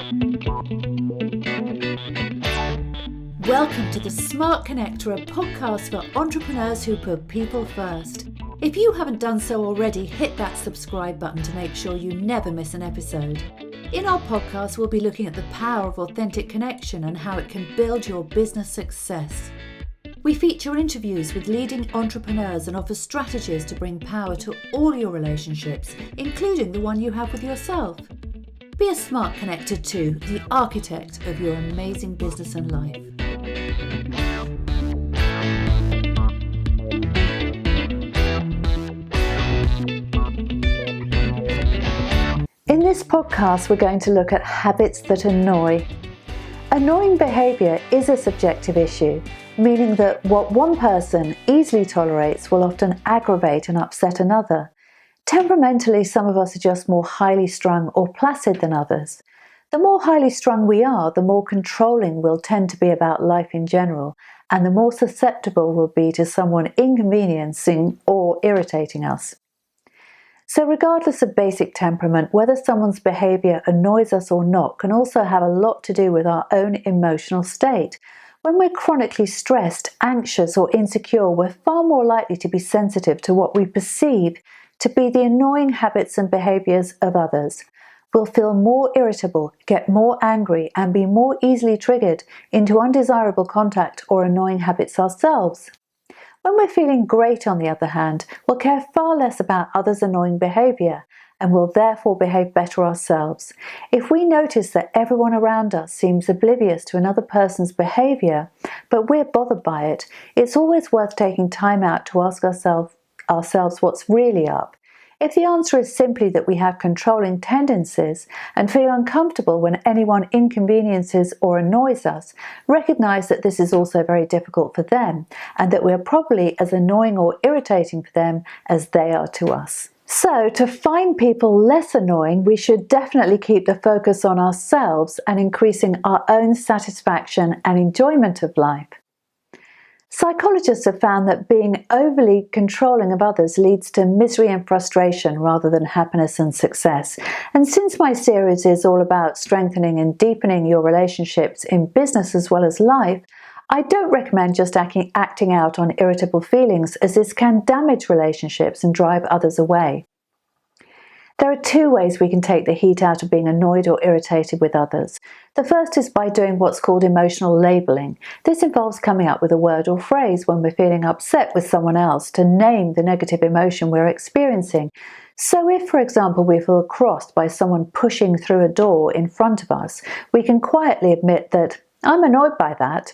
Welcome to the Smart Connector, a podcast for entrepreneurs who put people first. If you haven't done so already, hit that subscribe button to make sure you never miss an episode. In our podcast, we'll be looking at the power of authentic connection and how it can build your business success. We feature interviews with leading entrepreneurs and offer strategies to bring power to all your relationships, including the one you have with yourself. Be a smart connector too, the architect of your amazing business and life. In this podcast, we're going to look at habits that annoy. Annoying behaviour is a subjective issue, meaning that what one person easily tolerates will often aggravate and upset another. Temperamentally, some of us are just more highly strung or placid than others. The more highly strung we are, the more controlling we'll tend to be about life in general, and the more susceptible we'll be to someone inconveniencing or irritating us. So regardless of basic temperament, whether someone's behaviour annoys us or not can also have a lot to do with our own emotional state. When we're chronically stressed, anxious or insecure, we're far more likely to be sensitive to what we perceive to be the annoying habits and behaviours of others. We'll feel more irritable, get more angry and be more easily triggered into undesirable contact or annoying habits ourselves. When we're feeling great, on the other hand, we'll care far less about others' annoying behaviour and will therefore behave better ourselves. If we notice that everyone around us seems oblivious to another person's behaviour, but we're bothered by it, it's always worth taking time out to ask ourselves what's really up. If the answer is simply that we have controlling tendencies and feel uncomfortable when anyone inconveniences or annoys us, recognize that this is also very difficult for them and that we're probably as annoying or irritating for them as they are to us. So, to find people less annoying, we should definitely keep the focus on ourselves and increasing our own satisfaction and enjoyment of life. Psychologists have found that being overly controlling of others leads to misery and frustration rather than happiness and success. And since my series is all about strengthening and deepening your relationships in business as well as life, I don't recommend just acting out on irritable feelings, as this can damage relationships and drive others away. There are two ways we can take the heat out of being annoyed or irritated with others. The first is by doing what's called emotional labelling. This involves coming up with a word or phrase when we're feeling upset with someone else to name the negative emotion we're experiencing. So if, for example, we feel crossed by someone pushing through a door in front of us, we can quietly admit that I'm annoyed by that.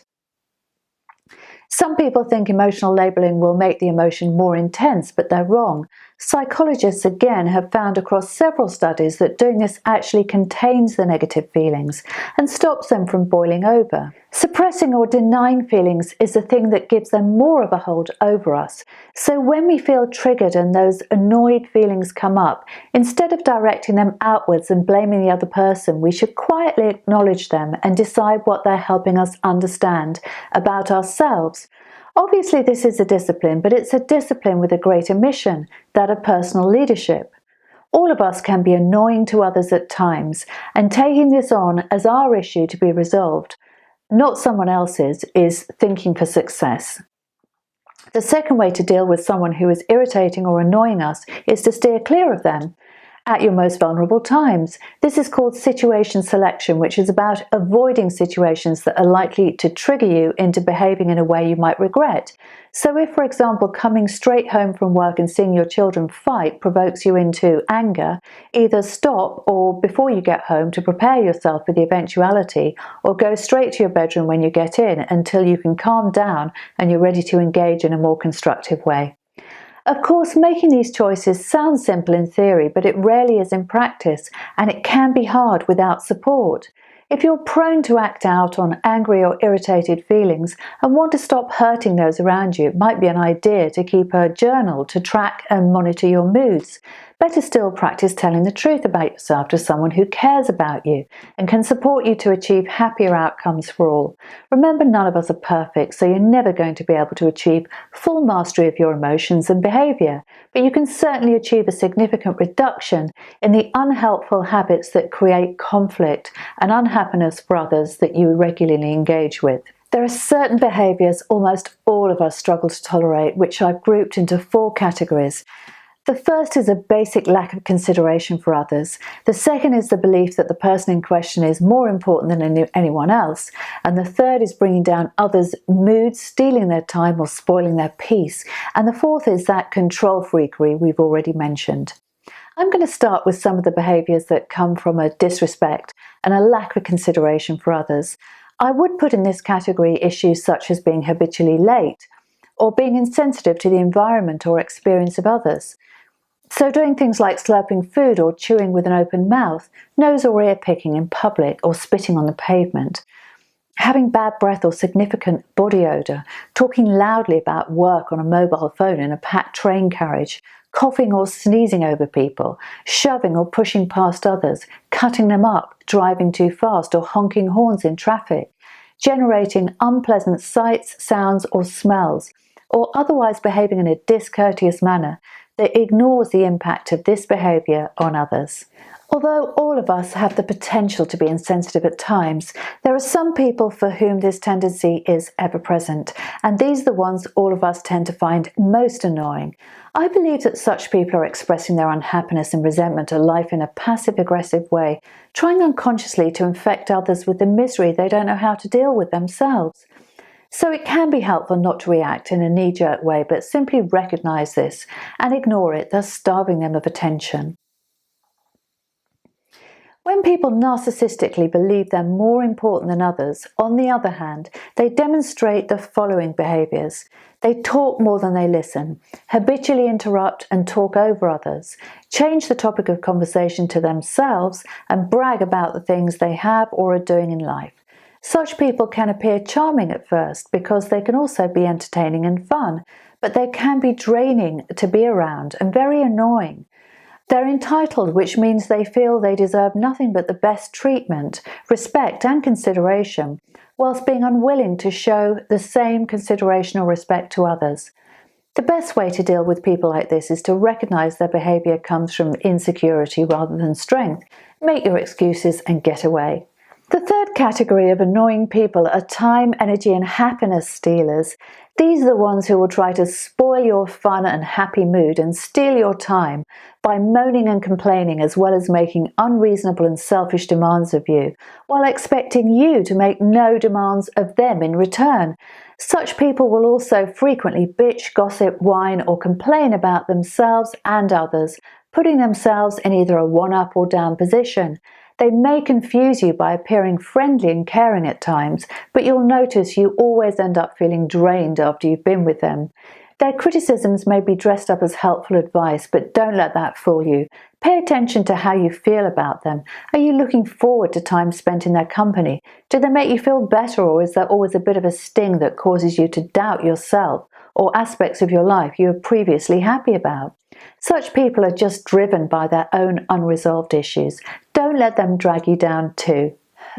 Some people think emotional labelling will make the emotion more intense, but they're wrong. Psychologists again have found across several studies that doing this actually contains the negative feelings and stops them from boiling over. Suppressing or denying feelings is the thing that gives them more of a hold over us. So when we feel triggered and those annoyed feelings come up, instead of directing them outwards and blaming the other person, we should quietly acknowledge them and decide what they're helping us understand about ourselves. Obviously, this is a discipline, but it's a discipline with a greater mission, that of personal leadership. All of us can be annoying to others at times, and taking this on as our issue to be resolved, not someone else's, is thinking for success. The second way to deal with someone who is irritating or annoying us is to steer clear of them at your most vulnerable times. This is called situation selection, which is about avoiding situations that are likely to trigger you into behaving in a way you might regret. So if, for example, coming straight home from work and seeing your children fight provokes you into anger, either stop or before you get home to prepare yourself for the eventuality, or go straight to your bedroom when you get in until you can calm down and you're ready to engage in a more constructive way. Of course, making these choices sounds simple in theory, but it rarely is in practice, and it can be hard without support. If you're prone to act out on angry or irritated feelings and want to stop hurting those around you, it might be an idea to keep a journal to track and monitor your moods. Better still, practice telling the truth about yourself to someone who cares about you and can support you to achieve happier outcomes for all. Remember, none of us are perfect, so you're never going to be able to achieve full mastery of your emotions and behaviour, but you can certainly achieve a significant reduction in the unhelpful habits that create conflict and unhappiness for others that you regularly engage with. There are certain behaviours almost all of us struggle to tolerate, which I've grouped into 4 categories. The first is a basic lack of consideration for others. The second is the belief that the person in question is more important than anyone else. And the third is bringing down others' moods, stealing their time or spoiling their peace. And the fourth is that control freakery we've already mentioned. I'm going to start with some of the behaviours that come from a disrespect and a lack of consideration for others. I would put in this category issues such as being habitually late or being insensitive to the environment or experience of others. So doing things like slurping food or chewing with an open mouth, nose or ear picking in public or spitting on the pavement, having bad breath or significant body odour, talking loudly about work on a mobile phone in a packed train carriage, coughing or sneezing over people, shoving or pushing past others, cutting them up, driving too fast or honking horns in traffic, generating unpleasant sights, sounds or smells, or otherwise behaving in a discourteous manner that ignores the impact of this behaviour on others. Although all of us have the potential to be insensitive at times, there are some people for whom this tendency is ever present, and these are the ones all of us tend to find most annoying. I believe that such people are expressing their unhappiness and resentment at life in a passive-aggressive way, trying unconsciously to infect others with the misery they don't know how to deal with themselves. So it can be helpful not to react in a knee-jerk way, but simply recognise this and ignore it, thus starving them of attention. When people narcissistically believe they're more important than others, on the other hand, they demonstrate the following behaviours. They talk more than they listen, habitually interrupt and talk over others, change the topic of conversation to themselves, and brag about the things they have or are doing in life. Such people can appear charming at first because they can also be entertaining and fun, but they can be draining to be around and very annoying. They're entitled, which means they feel they deserve nothing but the best treatment, respect and consideration, whilst being unwilling to show the same consideration or respect to others. The best way to deal with people like this is to recognise their behaviour comes from insecurity rather than strength. Make your excuses and get away. The third category of annoying people are time, energy and happiness stealers. These are the ones who will try to spoil your fun and happy mood and steal your time by moaning and complaining, as well as making unreasonable and selfish demands of you, while expecting you to make no demands of them in return. Such people will also frequently bitch, gossip, whine or complain about themselves and others, putting themselves in either a one-up or down position. They may confuse you by appearing friendly and caring at times, but you'll notice you always end up feeling drained after you've been with them. Their criticisms may be dressed up as helpful advice, but don't let that fool you. Pay attention to how you feel about them. Are you looking forward to time spent in their company? Do they make you feel better, or is there always a bit of a sting that causes you to doubt yourself or aspects of your life you were previously happy about? Such people are just driven by their own unresolved issues. Don't let them drag you down too.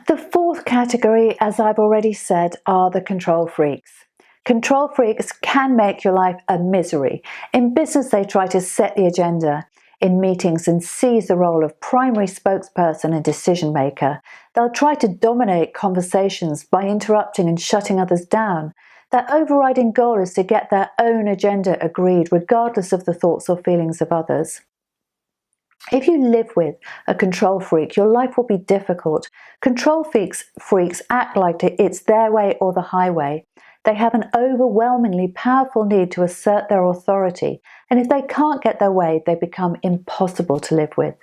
The fourth category, as I've already said, are the control freaks. Control freaks can make your life a misery. In business, they try to set the agenda in meetings and seize the role of primary spokesperson and decision maker. They'll try to dominate conversations by interrupting and shutting others down. Their overriding goal is to get their own agenda agreed, regardless of the thoughts or feelings of others. If you live with a control freak, your life will be difficult. Control freaks act like it's their way or the highway. They have an overwhelmingly powerful need to assert their authority, and if they can't get their way, they become impossible to live with.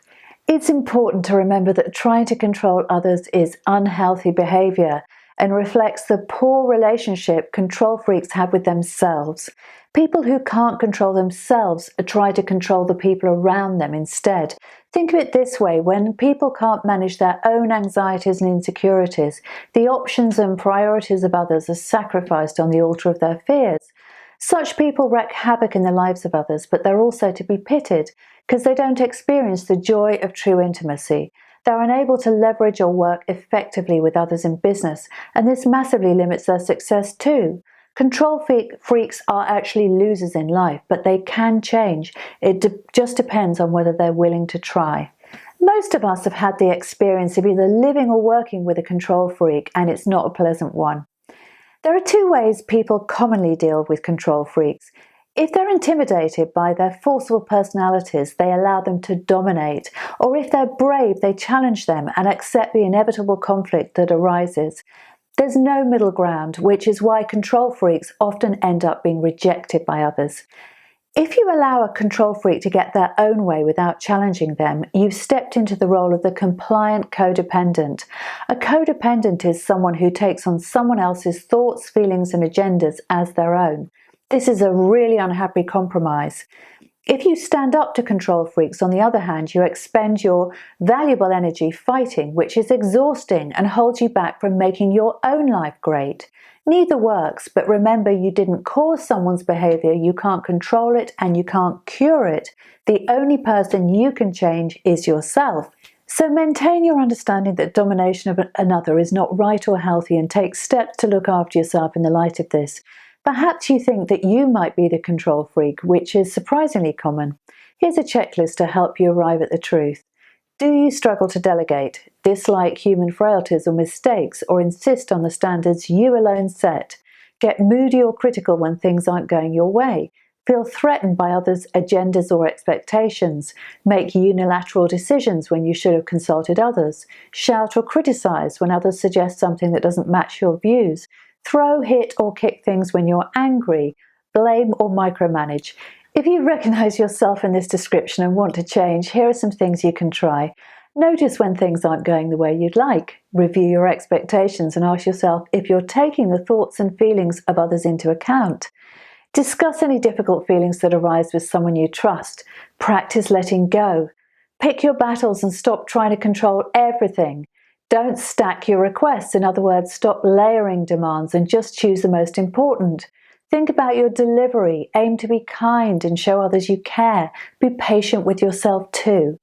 It's important to remember that trying to control others is unhealthy behaviour and reflects the poor relationship control freaks have with themselves. People who can't control themselves try to control the people around them instead. Think of it this way: when people can't manage their own anxieties and insecurities, the options and priorities of others are sacrificed on the altar of their fears. Such people wreak havoc in the lives of others, but they're also to be pitied because they don't experience the joy of true intimacy. They're unable to leverage or work effectively with others in business, and this massively limits their success too. Control freaks are actually losers in life, but they can change. It just depends on whether they're willing to try. Most of us have had the experience of either living or working with a control freak, and it's not a pleasant one. There are two ways people commonly deal with control freaks. If they're intimidated by their forceful personalities, they allow them to dominate. Or if they're brave, they challenge them and accept the inevitable conflict that arises. There's no middle ground, which is why control freaks often end up being rejected by others. If you allow a control freak to get their own way without challenging them, you've stepped into the role of the compliant codependent. A codependent is someone who takes on someone else's thoughts, feelings, and agendas as their own. This is a really unhappy compromise. If you stand up to control freaks, on the other hand, you expend your valuable energy fighting, which is exhausting and holds you back from making your own life great. Neither works, but remember, you didn't cause someone's behaviour, you can't control it, and you can't cure it. The only person you can change is yourself. So maintain your understanding that domination of another is not right or healthy, and take steps to look after yourself in the light of this. Perhaps you think that you might be the control freak, which is surprisingly common. Here's a checklist to help you arrive at the truth. Do you struggle to delegate, dislike human frailties or mistakes, or insist on the standards you alone set? Get moody or critical when things aren't going your way? Feel threatened by others' agendas or expectations? Make unilateral decisions when you should have consulted others? Shout or criticize when others suggest something that doesn't match your views? Throw, hit, or kick things when you're angry? Blame or micromanage? If you recognize yourself in this description and want to change, here are some things you can try. Notice when things aren't going the way you'd like. Review your expectations and ask yourself if you're taking the thoughts and feelings of others into account. Discuss any difficult feelings that arise with someone you trust. Practice letting go. Pick your battles and stop trying to control everything. Don't stack your requests. In other words, stop layering demands and just choose the most important. Think about your delivery. Aim to be kind and show others you care. Be patient with yourself too.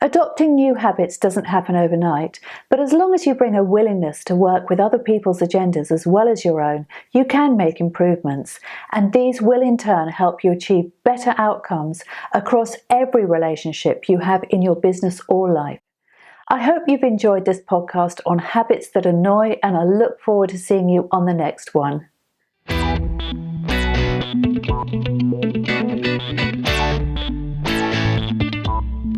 Adopting new habits doesn't happen overnight, but as long as you bring a willingness to work with other people's agendas as well as your own, you can make improvements, and these will in turn help you achieve better outcomes across every relationship you have in your business or life. I hope you've enjoyed this podcast on habits that annoy, and I look forward to seeing you on the next one.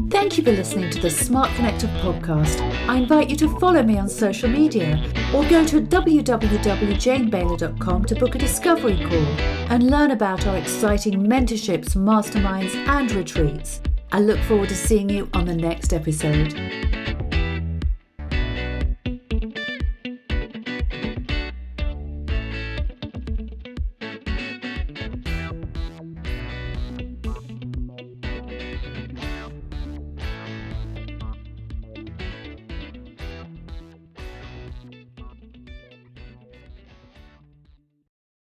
Thank you for listening to the Smart Connective podcast. I invite you to follow me on social media or go to www.janebayler.com to book a discovery call and learn about our exciting mentorships, masterminds and retreats. I look forward to seeing you on the next episode.